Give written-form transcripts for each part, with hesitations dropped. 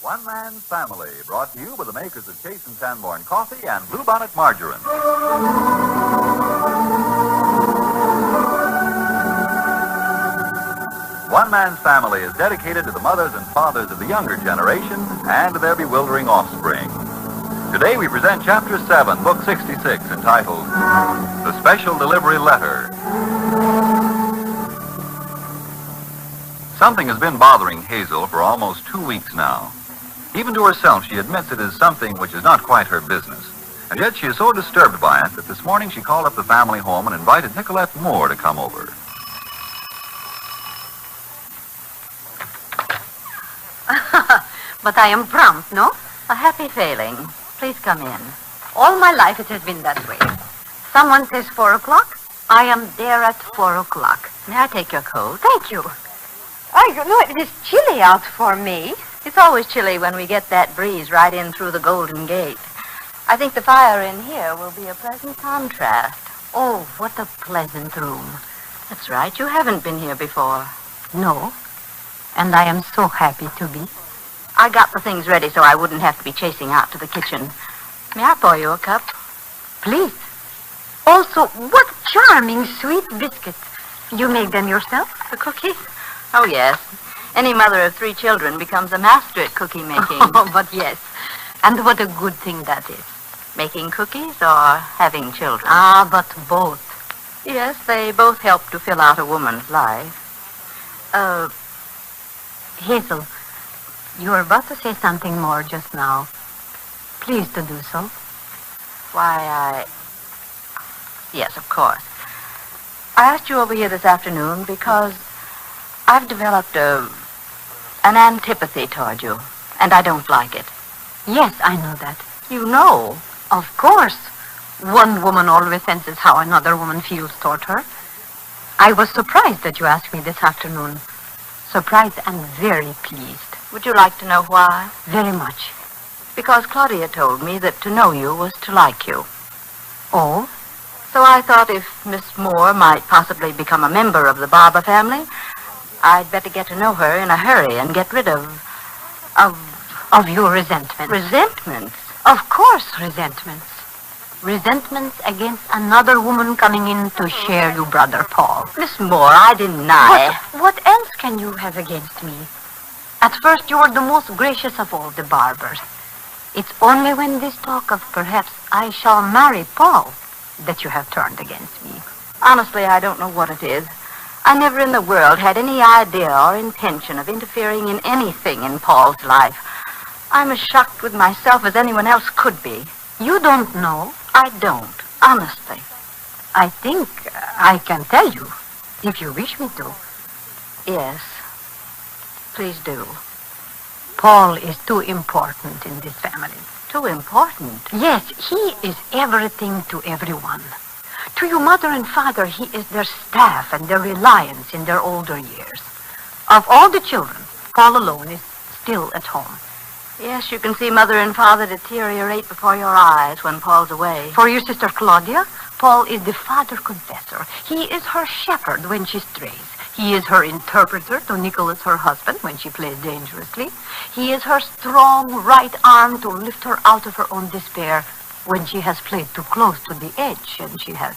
One Man's Family, brought to you by the makers of Chase and Sanborn Coffee and Bluebonnet Margarine. One Man's Family is dedicated to the mothers and fathers of the younger generation and to their bewildering offspring. Today we present Chapter 7, Book 66, entitled The Special Delivery Letter. Something has been bothering Hazel for almost 2 weeks now. Even to herself, she admits it is something which is not quite her business. And yet she is so disturbed by it that this morning she called up the family home and invited Nicolette Moore to come over. But I am prompt, no? A happy failing. Please come in. All my life it has been that way. Someone says 4 o'clock, I am there at 4 o'clock. May I take your coat? Thank you. Oh, you know, it is chilly out for me. It's always chilly when we get that breeze right in through the Golden Gate. I think the fire in here will be a pleasant contrast. Oh, what a pleasant room. That's right. You haven't been here before. No, and I am so happy to be. I got the things ready so I wouldn't have to be chasing out to the kitchen. May I pour you a cup? Please. Also, what charming sweet biscuits. You make them yourself? The cookies? Oh, yes. Any mother of 3 children becomes a master at cookie making. Oh, but yes. And what a good thing that is. Making cookies or having children? Ah, but both. Yes, they both help to fill out a woman's life. Hazel, you were about to say something more just now. Please to do so. Yes, of course. I asked you over here this afternoon because I've developed an antipathy toward you, and I don't like it. Yes, I know that. You know? Of course. One woman always senses how another woman feels toward her. I was surprised that you asked me this afternoon. Surprised and very pleased. Would you like to know why? Very much. Because Claudia told me that to know you was to like you. Oh? So I thought if Miss Moore might possibly become a member of the Barber family, I'd better get to know her in a hurry and get rid of your resentment. Resentments? Of course, resentments. Resentments against another woman coming in to share your brother Paul. Miss Moore, I deny. What else can you have against me? At first, you were the most gracious of all the Barbers. It's only when this talk of perhaps I shall marry Paul that you have turned against me. Honestly, I don't know what it is. I never in the world had any idea or intention of interfering in anything in Paul's life. I'm as shocked with myself as anyone else could be. You don't know? I don't, honestly. I think I can tell you, if you wish me to. Yes, please do. Paul is too important in this family. Too important? Yes, he is everything to everyone. To your mother and father, he is their staff and their reliance in their older years. Of all the children, Paul alone is still at home. Yes, you can see Mother and Father deteriorate before your eyes when Paul's away. For your sister Claudia, Paul is the father confessor. He is her shepherd when she strays. He is her interpreter to Nicholas, her husband, when she plays dangerously. He is her strong right arm to lift her out of her own despair when she has played too close to the edge and she has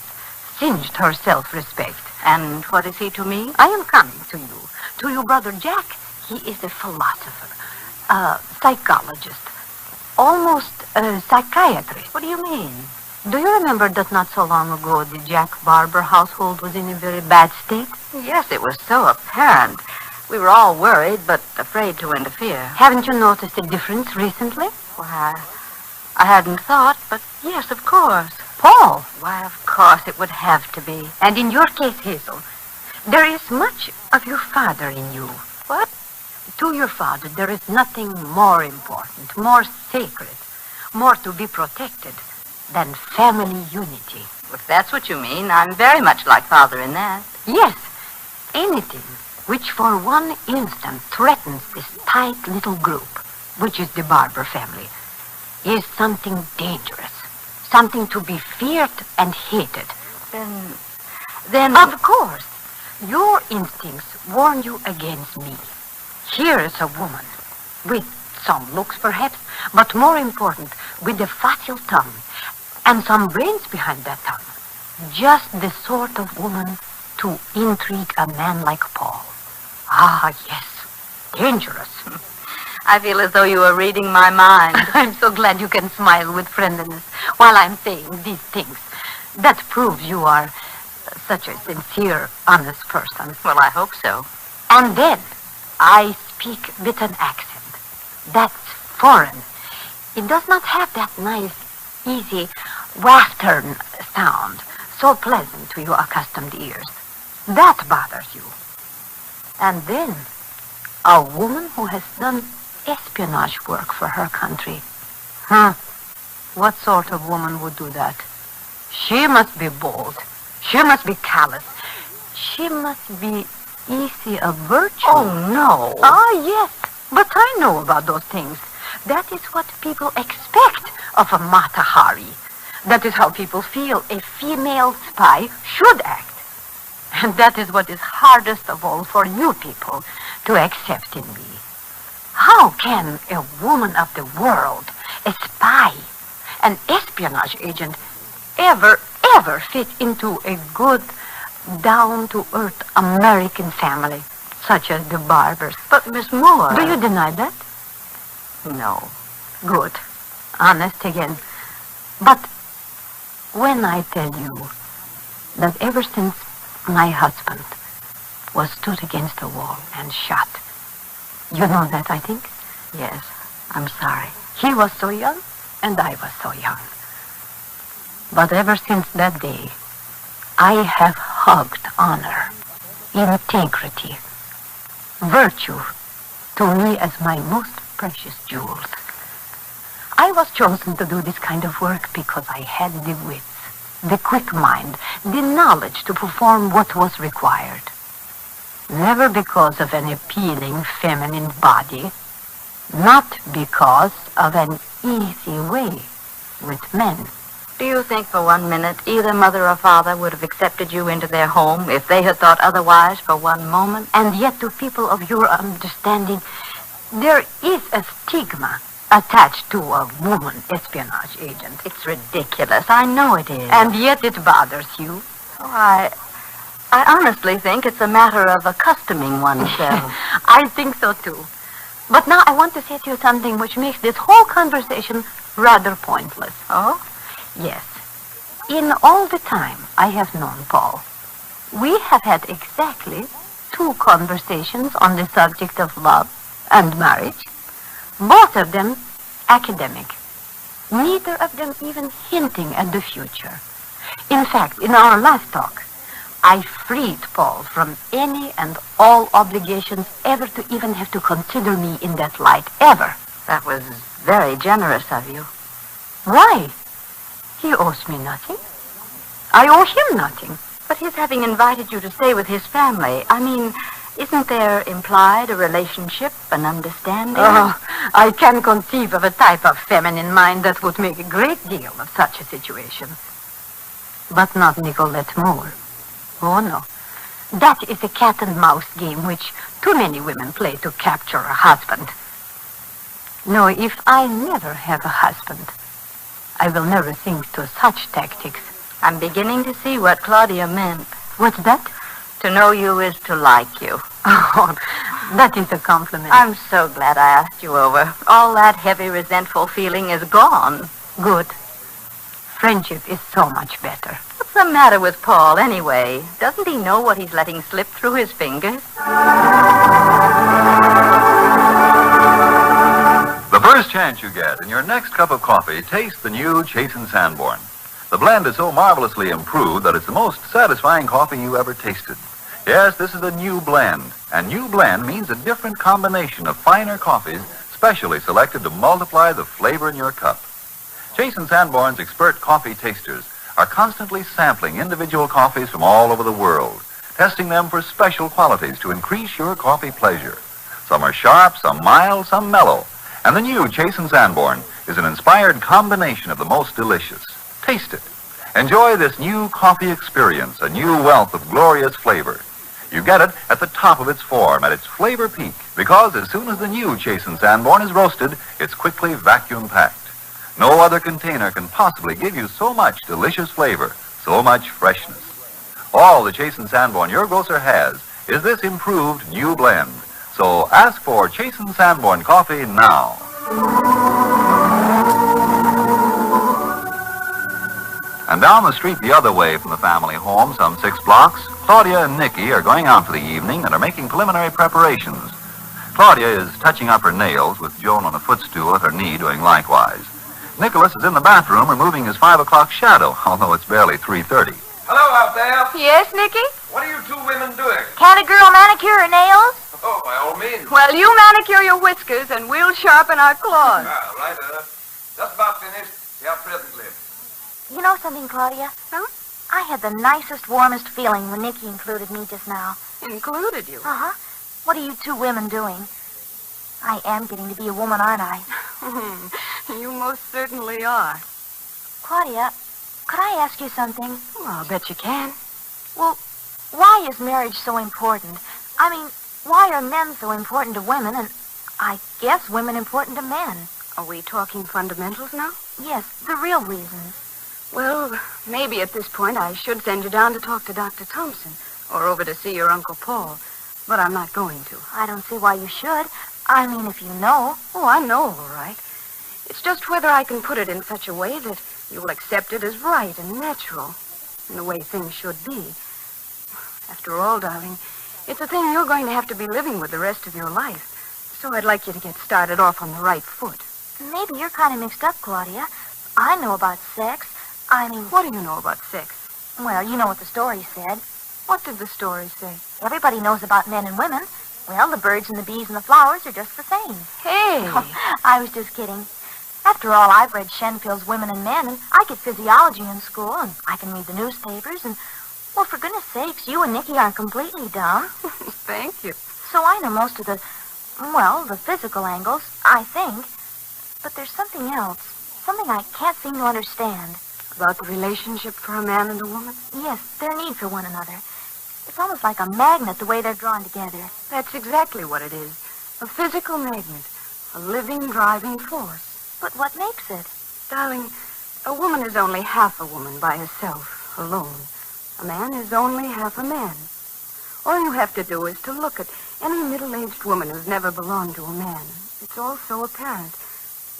singed her self-respect. And what is he to me? I am coming to you. To your brother Jack, he is a philosopher. A psychologist, almost a psychiatrist. What do you mean? Do you remember that not so long ago the Jack Barber household was in a very bad state? Yes, it was so apparent. We were all worried, but afraid to interfere. Haven't you noticed a difference recently? Why, I hadn't thought, but yes, of course. Paul? Why, of course it would have to be. And in your case, Hazel, there is much of your father in you. What? To your father, there is nothing more important, more sacred, more to be protected than family unity. If that's what you mean, I'm very much like Father in that. Yes, anything which for one instant threatens this tight little group, which is the Barber family, is something dangerous, something to be feared and hated. Then... Of course, your instincts warn you against me. Here is a woman with some looks perhaps, but more important, with a facile tongue and some brains behind that tongue. Just the sort of woman to intrigue a man like Paul. Ah, yes, dangerous. I feel as though you were reading my mind. I'm so glad you can smile with friendliness while I'm saying these things. That proves you are such a sincere, honest person. Well, I hope so. And then I speak with an accent. That's foreign. It does not have that nice, easy, western sound, so pleasant to your accustomed ears. That bothers you. And then, a woman who has done espionage work for her country. What sort of woman would do that? She must be bold. She must be callous. She must be easy of virtue. Oh, no. Ah, yes. But I know about those things. That is what people expect of a Mata Hari. That is how people feel a female spy should act. And that is what is hardest of all for you people to accept in me. How can a woman of the world, a spy, an espionage agent, ever fit into a good, down-to-earth American family, such as the Barbers? But, Miss Moore... Do you deny that? No. Good. Honest again. But when I tell you that ever since my husband was stood against the wall and shot, you know that, I think? Yes, I'm sorry. He was so young, and I was so young. But ever since that day, I have hugged honor, integrity, virtue to me as my most precious jewels. I was chosen to do this kind of work because I had the wits, the quick mind, the knowledge to perform what was required. Never because of an appealing feminine body, not because of an easy way with men. Do you think for 1 minute either mother or father would have accepted you into their home if they had thought otherwise for 1 moment? And yet to people of your understanding, there is a stigma attached to a woman espionage agent. It's ridiculous. I know it is. And yet it bothers you. Oh, I honestly think it's a matter of accustoming oneself. I think so, too. But now I want to say to you something which makes this whole conversation rather pointless. Oh? Yes. In all the time I have known Paul, we have had exactly 2 conversations on the subject of love and marriage, both of them academic, neither of them even hinting at the future. In fact, in our last talk, I freed Paul from any and all obligations ever to even have to consider me in that light, ever. That was very generous of you. Why? He owes me nothing. I owe him nothing. But his having invited you to stay with his family, I mean, isn't there implied a relationship, an understanding? Oh, I can conceive of a type of feminine mind that would make a great deal of such a situation. But not Nicolette Moore. Oh, no. That is a cat-and-mouse game which too many women play to capture a husband. No, if I never have a husband, I will never think to such tactics. I'm beginning to see what Claudia meant. What's that? To know you is to like you. Oh, that is a compliment. I'm so glad I asked you over. All that heavy, resentful feeling is gone. Good. Friendship is so much better. What's the matter with Paul, anyway? Doesn't he know what he's letting slip through his fingers? The first chance you get in your next cup of coffee, taste the new Chasen Sanborn. The blend is so marvelously improved that it's the most satisfying coffee you ever tasted. Yes, this is a new blend, and new blend means a different combination of finer coffees specially selected to multiply the flavor in your cup. Chasen Sanborn's expert coffee tasters are constantly sampling individual coffees from all over the world, testing them for special qualities to increase your coffee pleasure. Some are sharp, some mild, some mellow. And the new Chasen Sanborn is an inspired combination of the most delicious. Taste it. Enjoy this new coffee experience, a new wealth of glorious flavor. You get it at the top of its form, at its flavor peak, because as soon as the new chastened Sanborn is roasted, it's quickly vacuum-packed. No other container can possibly give you so much delicious flavor, so much freshness. All the chastened Sanborn your grocer has is this improved new blend. So ask for chastened Sanborn coffee now. And down the street the other way from the family home, some 6 blocks, Claudia and Nicky are going out for the evening and are making preliminary preparations. Claudia is touching up her nails with Joan on a footstool at her knee doing likewise. Nicholas is in the bathroom removing his 5 o'clock shadow, although it's barely 3:30. Hello out there. Yes, Nicky? What are you two women doing? Can't a girl manicure her nails? Oh, by all means. Well, you manicure your whiskers and we'll sharpen our claws. Right. Just about finished. Yeah, presently. You know something, Claudia? Huh? I had the nicest, warmest feeling when Nicky included me just now. Included you? Uh-huh. What are you two women doing? I am getting to be a woman, aren't I? You most certainly are. Claudia, could I ask you something? Well, I'll bet you can. Well, why is marriage so important? I mean, why are men so important to women and I guess women important to men? Are we talking fundamentals now? Yes, the real reasons. Well, maybe at this point I should send you down to talk to Dr. Thompson or over to see your Uncle Paul, but I'm not going to. I don't see why you should. I mean, if you know. Oh, I know, all right. It's just whether I can put it in such a way that you'll accept it as right and natural, and the way things should be. After all, darling, it's a thing you're going to have to be living with the rest of your life, so I'd like you to get started off on the right foot. Maybe you're kind of mixed up, Claudia. I know about sex. I mean... What do you know about sex? Well, you know what the story said. What did the story say? Everybody knows about men and women. Well, the birds and the bees and the flowers are just the same. Hey! I was just kidding. After all, I've read Shenfield's Women and Men, and I get physiology in school, and I can read the newspapers, and, well, for goodness sakes, you and Nicky aren't completely dumb. Thank you. So I know most of the physical angles, I think. But there's something else, something I can't seem to understand. About the relationship for a man and a woman? Yes, their need for one another. It's almost like a magnet, the way they're drawn together. That's exactly what it is. A physical magnet. A living, driving force. But what makes it? Darling, a woman is only half a woman by herself, alone. A man is only half a man. All you have to do is to look at any middle-aged woman who's never belonged to a man. It's all so apparent.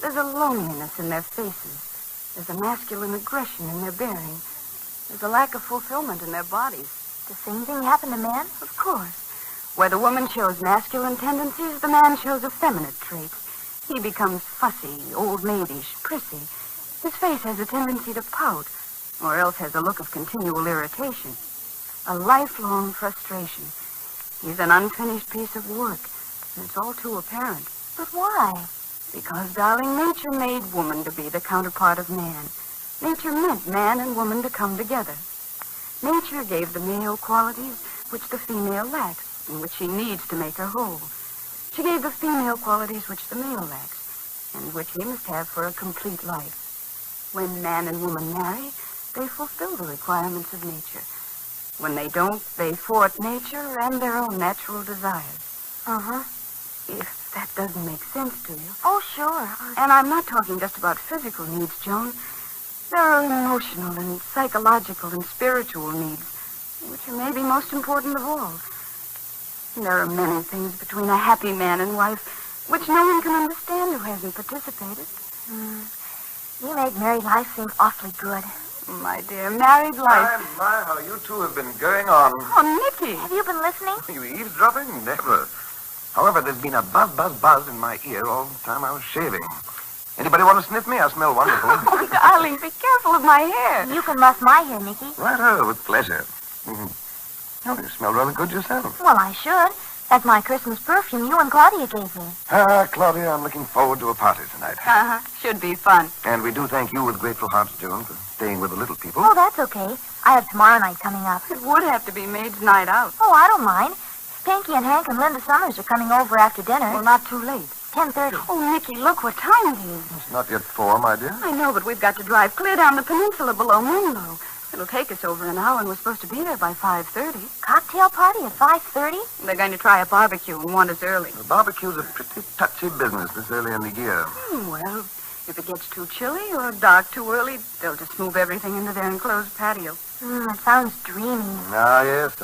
There's a loneliness in their faces. There's a masculine aggression in their bearing. There's a lack of fulfillment in their bodies. The same thing happen to men? Of course. Where the woman shows masculine tendencies, the man shows effeminate traits. He becomes fussy, old-maidish, prissy. His face has a tendency to pout, or else has a look of continual irritation. A lifelong frustration. He's an unfinished piece of work, and it's all too apparent. But why? Because, darling, nature made woman to be the counterpart of man. Nature meant man and woman to come together. Nature gave the male qualities which the female lacks and which she needs to make her whole. She gave the female qualities which the male lacks and which he must have for a complete life. When man and woman marry, they fulfill the requirements of nature. When they don't, they thwart nature and their own natural desires. Uh-huh. If that doesn't make sense to you. Oh, sure. And I'm not talking just about physical needs, Joan. There are emotional and psychological and spiritual needs, which are maybe most important of all. And there are many things between a happy man and wife which no one can understand who hasn't participated. You make married life seem awfully good. My dear, married life. My, how you two have been going on. Oh, Nicky. Have you been listening? You eavesdropping? Never. However, there's been a buzz, buzz, buzz in my ear all the time I was shaving. Anybody want to sniff me? I smell wonderful. Oh, darling, be careful of my hair. You can muff my hair, Nicky. Righto, with pleasure. Oh, you smell rather good yourself. Well, I should. That's my Christmas perfume you and Claudia gave me. Claudia, I'm looking forward to a party tonight. Should be fun. And we do thank you with grateful hearts, Joan, for staying with the little people. Oh, that's okay. I have tomorrow night coming up. It would have to be maid's night out. Oh, I don't mind. Pinky and Hank and Linda Summers are coming over after dinner. Well, not too late. 10:30. Oh, Nicky, look what time it is. It's not yet 4, my dear. I know, but we've got to drive clear down the peninsula below Moonlow. It'll take us over an hour, and we're supposed to be there by 5:30. Cocktail party at 5:30? They're going to try a barbecue and want us early. The barbecue's a pretty touchy business this early in the year. Well, if it gets too chilly or dark too early, they'll just move everything into their enclosed patio. It sounds dreamy. Ah, yes.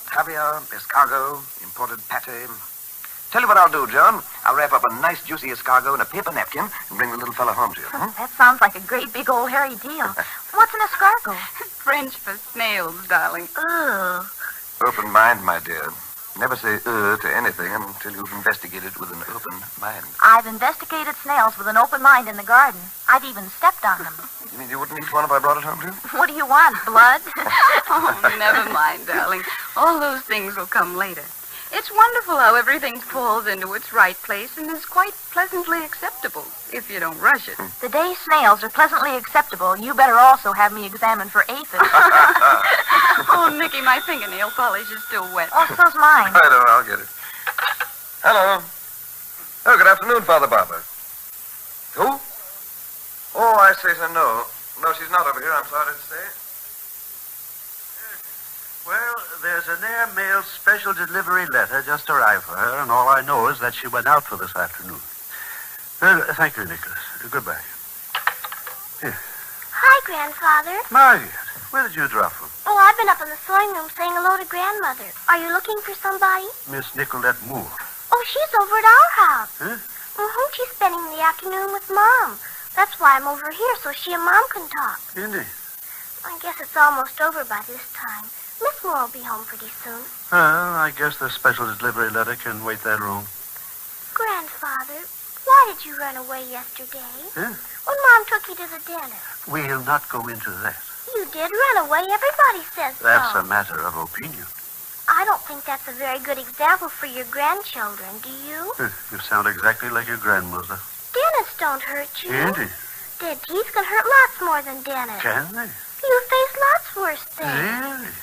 Caviar, escargot, imported pate. Tell you what I'll do, John. I'll wrap up a nice juicy escargot in a paper napkin and bring the little fella home to you. Huh? That sounds like a great big old hairy deal. What's an escargot? French for snails, darling. Ugh. Open mind, my dear. Never say to anything until you've investigated with an open mind. I've investigated snails with an open mind in the garden. I've even stepped on them. You mean you wouldn't eat one if I brought it home to you? What do you want, blood? Oh, never mind, darling. All those things will come later. It's wonderful how everything falls into its right place and is quite pleasantly acceptable if you don't rush it. The day snails are pleasantly acceptable, you better also have me examined for aphids. Oh, Nicky, my fingernail polish is still wet. Oh, so's mine. I know, I'll get it. Hello. Oh, good afternoon, Father Barber. Who? Oh, I say so. No, she's not over here, I'm sorry to say. Well, there's an airmail special delivery letter just arrived for her, and all I know is that she went out for this afternoon. Thank you, Nicholas. Goodbye. Here. Hi, Grandfather. Margaret, where did you drop from? Oh, I've been up in the sewing room saying hello to Grandmother. Are you looking for somebody? Miss Nicolette Moore. Oh, she's over at our house. Huh? Mm-hmm. She's spending the afternoon with Mom. That's why I'm over here, so she and Mom can talk. Indeed. I guess it's almost over by this time. Miss Moore will be home pretty soon. Well, I guess the special delivery letter can wait that long. Grandfather, why did you run away yesterday? Huh? When Mom took you to the dentist. We'll not go into that. You did run away. Everybody says That's so. a matter of opinion. I don't think that's a very good example for your grandchildren, do you? You sound exactly like your grandmother. Dentists don't hurt you. Indeed. Dead teeth can hurt lots more than dentists. Can they? You face lots worse things. Really?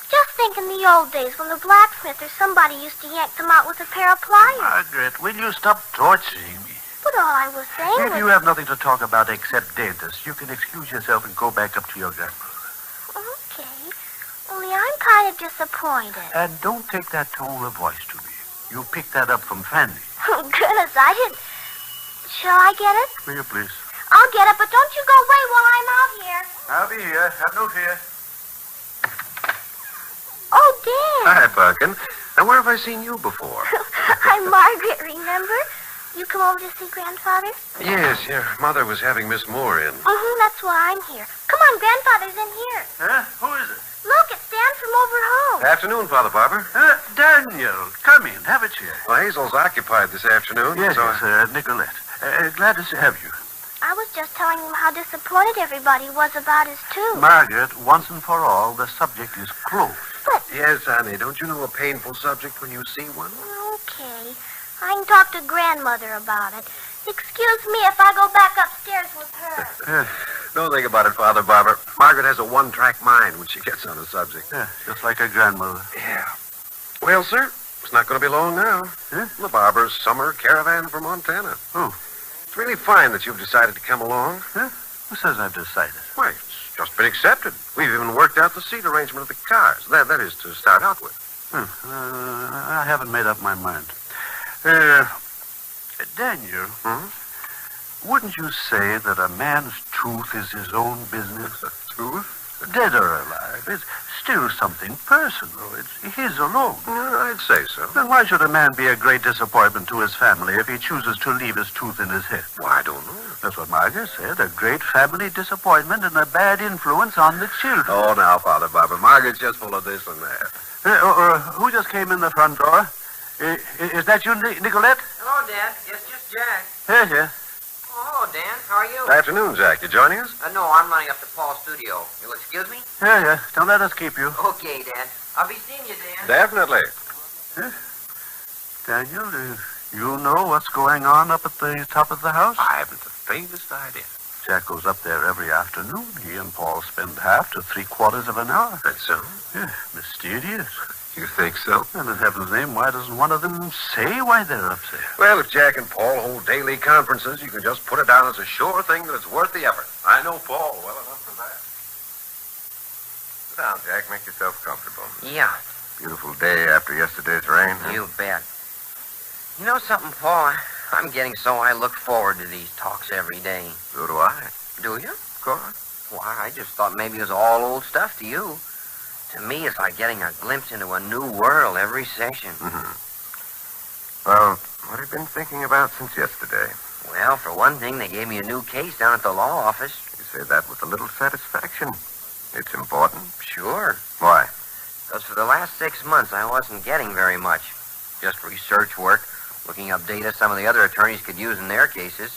Just think in the old days when the blacksmith or somebody used to yank them out with a pair of pliers. Margaret, will you stop torturing me? But all I was saying If was... you have nothing to talk about except dentists, you can excuse yourself and go back up to your grandmother. Okay. Only I'm kind of disappointed. And don't take that tone of voice to me. You picked that up from Fanny. Oh, goodness, I didn't... Shall I get it? Will you please? I'll get it, but don't you go away while I'm out here. I'll be here. Have no fear. Oh, Dan. Hi, Parkin. Now, where have I seen you before? I'm Margaret, remember? You come over to see Grandfather? Yes, your mother was having Miss Moore in. Mm-hmm, that's why I'm here. Come on, Grandfather's in here. Huh? Who is it? Look, it's Dan from over home. Afternoon, Father Barber. Daniel. Come in. Have a chair. Well, Hazel's occupied this afternoon. Yes, so Nicolette. Glad to have you. I was just telling him how disappointed everybody was about his tooth. Margaret, once and for all, the subject is closed. Yes, honey. Don't you know a painful subject when you see one? Okay. I can talk to Grandmother about it. Excuse me if I go back upstairs with her. Don't think about it, Father Barber. Margaret has a one-track mind when she gets on a subject. Yeah, just like her grandmother. Yeah. Well, sir, it's not going to be long now. Huh? The Barber's summer caravan for Montana. Oh. It's really fine that you've decided to come along. Huh? Who says I've decided? Why, it's just been accepted. We've even worked out the seat arrangement of the cars. That is to start out with. I haven't made up my mind. Daniel, wouldn't you say that a man's tooth is his own business? Tooth? Dead or alive, it's still something personal. It's his alone. I'd say so. Then why should a man be a great disappointment to his family if he chooses to leave his tooth in his head? Well, I don't know. That's what Margaret said. A great family disappointment and a bad influence on the children. Oh, now, Father Barber, Margaret's just full of this and that. Who just came in the front door? Is that you, Nicolette? Hello, Dad. Yes, just Jack. Yes. Oh, hello, Dan. How are you? Afternoon, Jack. You joining us? No, I'm running up to Paul's studio. You'll excuse me? Yeah. Don't let us keep you. Okay, Dad. I'll be seeing you, Dan. Definitely. Daniel, do you know what's going on up at the top of the house? I haven't the faintest idea. Jack goes up there every afternoon. He and Paul spend half to 3/4 of an hour. That's so? Yeah, mysterious. You think so? And in heaven's name, why doesn't one of them say why they're upset? Well, if Jack and Paul hold daily conferences, you can just put it down as a sure thing that it's worth the effort. I know Paul well enough for that. Sit down, Jack. Make yourself comfortable. Yeah, Beautiful day after yesterday's rain. Huh? you bet. You know something, Paul? I'm getting so I look forward to these talks every day. So do I. Do you? Of course. Why, I just thought maybe it was all old stuff to you. To me, it's like getting a glimpse into a new world every session. Mm-hmm. Well, what have you been thinking about since yesterday? Well, for one thing, they gave me a new case down at the law office. You say that with a little satisfaction. It's important. Sure. Why? Because for the last 6 months, I wasn't getting very much. Just research work, looking up data some of the other attorneys could use in their cases.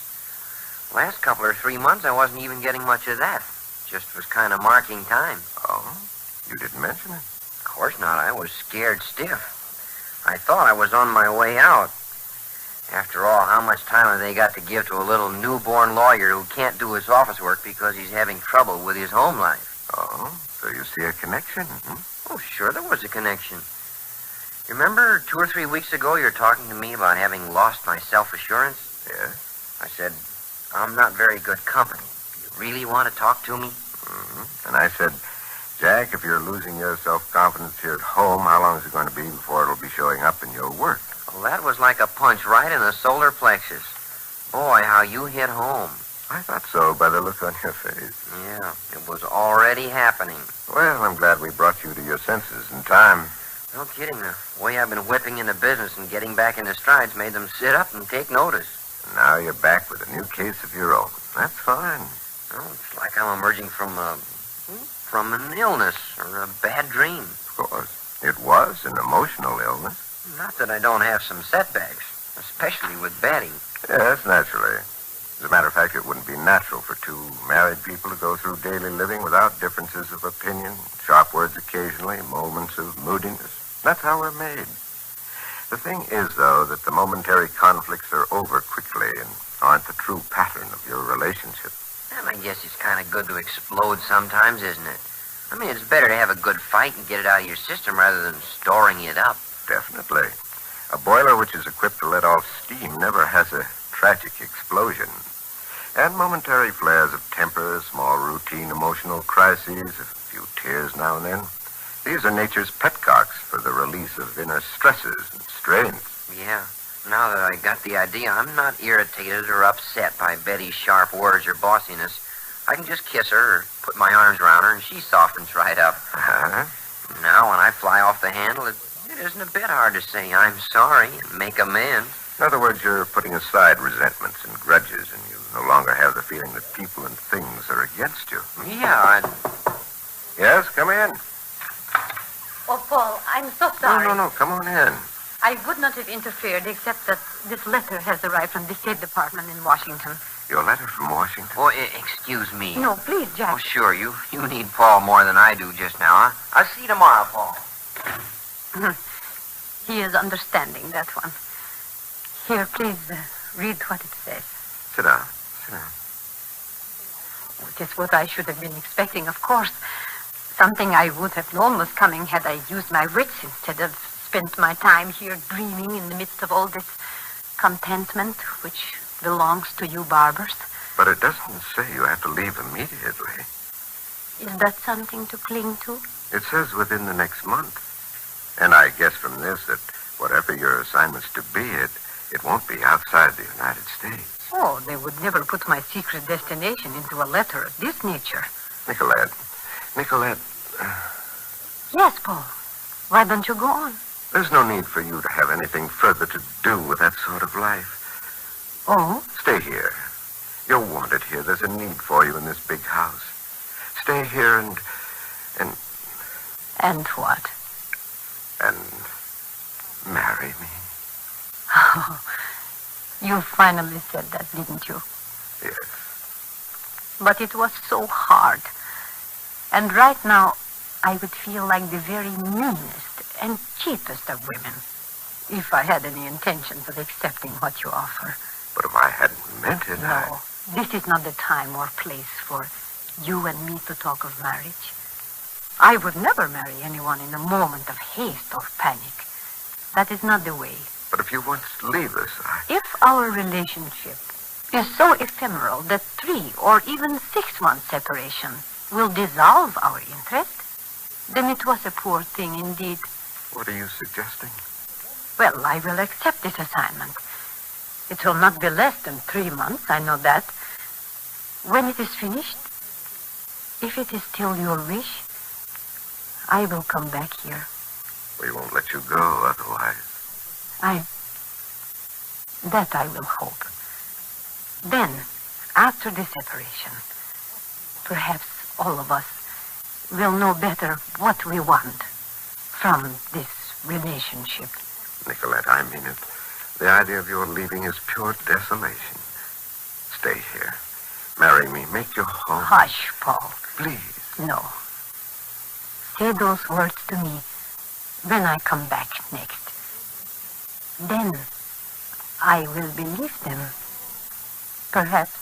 Last couple or 3 months, I wasn't even getting much of that. Just was kind of marking time. Oh? You didn't mention it. Of course not. I was scared stiff. I thought I was on my way out. After all, how much time have they got to give to a little newborn lawyer who can't do his office work because he's having trouble with his home life? Oh? So you see a connection? Hmm? Oh, sure, there was a connection. You remember 2 or 3 weeks ago you were talking to me about having lost my self-assurance? Yes. I said, I'm not very good company. Do you really want to talk to me? Mm-hmm. And I said, Jack, if you're losing your self-confidence here at home, how long is it going to be before it'll be showing up in your work? Well, that was like a punch right in the solar plexus. Boy, how you hit home. I thought so by the look on your face. Yeah, it was already happening. Well, I'm glad we brought you to your senses in time. No kidding. The way I've been whipping into business and getting back into strides made them sit up and take notice. And now you're back with a new case of your own. That's fine. Well, it's like I'm emerging from an illness or a bad dream. Of course. It was an emotional illness. Not that I don't have some setbacks, especially with Betty. Yes, naturally. As a matter of fact, it wouldn't be natural for two married people to go through daily living without differences of opinion, sharp words occasionally, moments of moodiness. That's how we're made. The thing is, though, that the momentary conflicts are over quickly and aren't the true pattern of your relationship. Well, I guess it's kind of good to explode sometimes, isn't it? I mean, it's better to have a good fight and get it out of your system rather than storing it up. Definitely. A boiler which is equipped to let off steam never has a tragic explosion. And momentary flares of temper, small routine emotional crises, a few tears now and then. These are nature's petcocks for the release of inner stresses and strains. Yeah. Now that I got the idea, I'm not irritated or upset by Betty's sharp words or bossiness. I can just kiss her or put my arms around her and she softens right up. Uh-huh. Now when I fly off the handle, it isn't a bit hard to say I'm sorry and make amends. In other words, you're putting aside resentments and grudges, and you no longer have the feeling that people and things are against you. Yeah, Yes, come in. Oh, Paul, I'm so sorry. No, come on in. I would not have interfered except that this letter has arrived from the State Department in Washington. Your letter from Washington? Oh, excuse me. No, please, Jack. Oh, sure, you need Paul more than I do just now, huh? I'll see you tomorrow, Paul. He is understanding, that one. Here, please, read what it says. Sit down. It is what I should have been expecting, of course. Something I would have known was coming had I used my wits instead of spent my time here dreaming in the midst of all this contentment which belongs to you barbers. But it doesn't say you have to leave immediately. Is that something to cling to? It says within the next month. And I guess from this that whatever your assignment's to be, it won't be outside the United States. Oh, they would never put my secret destination into a letter of this nature. Nicolette. Yes, Paul. Why don't you go on? There's no need for you to have anything further to do with that sort of life. Oh? Stay here. You're wanted here. There's a need for you in this big house. Stay here and... And what? And marry me. Oh, you finally said that, didn't you? Yes. But it was so hard. And right now, I would feel like the very meanest and cheapest of women if I had any intentions of accepting what you offer. But if I hadn't meant it, No, this is not the time or place for you and me to talk of marriage. I would never marry anyone in a moment of haste or panic. That is not the way. But if you once leave us, If our relationship is so ephemeral that 3 or even 6 months separation will dissolve our interest, then it was a poor thing indeed. What are you suggesting? Well, I will accept this assignment. It will not be less than 3 months, I know that. When it is finished, if it is still your wish, I will come back here. We won't let you go otherwise. That I will hope. Then, after the separation, perhaps all of us will know better what we want from this relationship. Nicolette, I mean it. The idea of your leaving is pure desolation. Stay here. Marry me. Make your home. Hush, Paul. Please. No. Say those words to me when I come back next. Then I will believe them. Perhaps.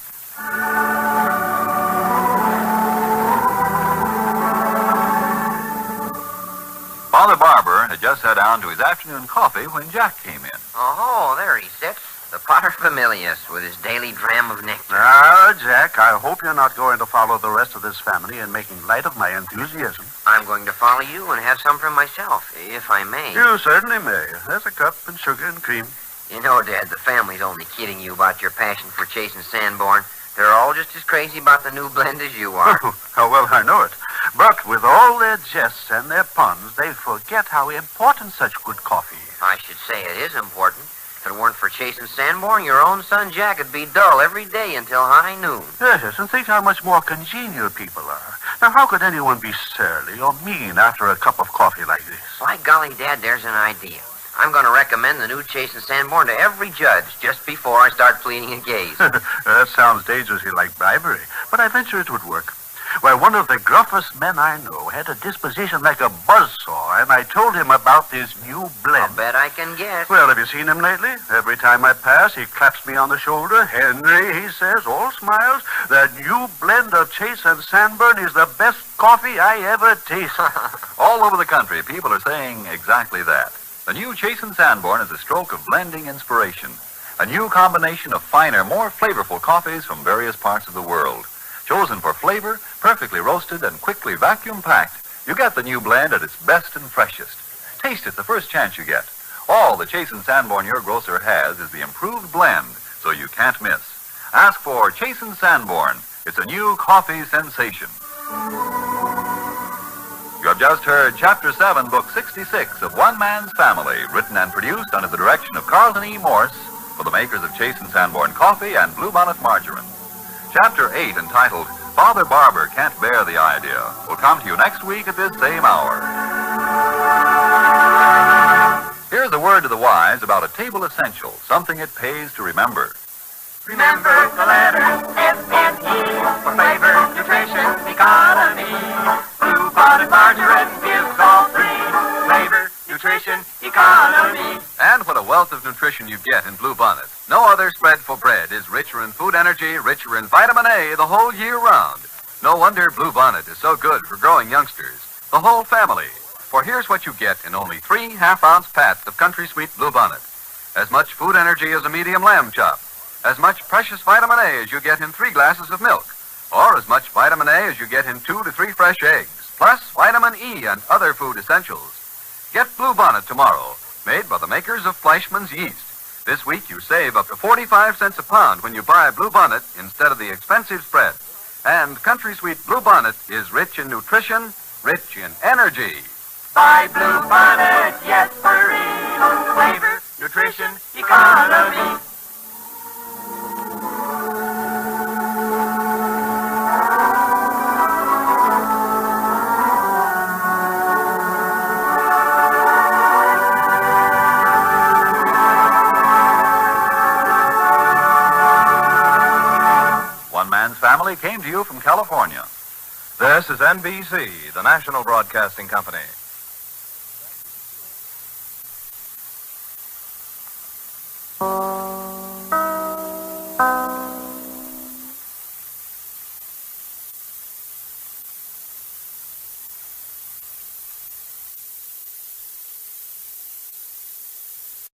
Father Barber had just sat down to his afternoon coffee when Jack came in. Oh, there he sits. The paterfamilias with his daily dram of nectar. Now, Jack, I hope you're not going to follow the rest of this family in making light of my enthusiasm. I'm going to follow you and have some for myself, if I may. You certainly may. There's a cup and sugar and cream. You know, Dad, the family's only kidding you about your passion for chasing Sanborn. They're all just as crazy about the new blend as you are. How well I know it. But with all their jests and their puns, they forget how important such good coffee is. I should say it is important. If it weren't for chasing Sanborn, your own son Jack would be dull every day until high noon. Yes, and think how much more congenial people are. Now, how could anyone be surly or mean after a cup of coffee like this? By golly, Dad, there's an idea. I'm going to recommend the new Chasing Sanborn to every judge just before I start pleading a case. That sounds dangerously like bribery, but I venture it would work. Why, one of the gruffest men I know had a disposition like a buzzsaw, and I told him about this new blend. I'll bet I can guess. Well, have you seen him lately? Every time I pass, he claps me on the shoulder. Henry, he says, all smiles, that new blend of Chase and Sanborn is the best coffee I ever tasted. All over the country, people are saying exactly that. The new Chase and Sanborn is a stroke of blending inspiration. A new combination of finer, more flavorful coffees from various parts of the world. Chosen for flavor, perfectly roasted, and quickly vacuum-packed, you get the new blend at its best and freshest. Taste it the first chance you get. All the Chase and Sanborn your grocer has is the improved blend, so you can't miss. Ask for Chase and Sanborn. It's a new coffee sensation. You have just heard Chapter 7, Book 66 of One Man's Family, written and produced under the direction of Carlton E. Morse for the makers of Chase and Sanborn Coffee and Bluebonnet Margarine. Chapter 8, entitled Father Barber Can't Bear the Idea, will come to you next week at this same hour. Here's a word to the wise about a table essential, something it pays to remember. Remember the letters S-N-E for flavor, nutrition, economy. Bluebonnet margarine gives all three. Flavor, nutrition, economy. And what a wealth of nutrition you get in Bluebonnet. No other spread for bread is richer in food energy, richer in vitamin A the whole year round. No wonder Bluebonnet is so good for growing youngsters. The whole family. For here's what you get in only 3 half-ounce pats of Country Sweet Bluebonnet. As much food energy as a medium lamb chop. As much precious vitamin A as you get in 3 glasses of milk. Or as much vitamin A as you get in 2 to 3 fresh eggs. Plus vitamin E and other food essentials. Get Bluebonnet tomorrow, made by the makers of Fleischmann's Yeast. This week you save up to 45 cents a pound when you buy Bluebonnet instead of the expensive spread. And Country Sweet Bluebonnet is rich in nutrition, rich in energy. Buy Bluebonnet, yes, hurry. Flavor, nutrition, economy. Family came to you from California. This is NBC, the national broadcasting company.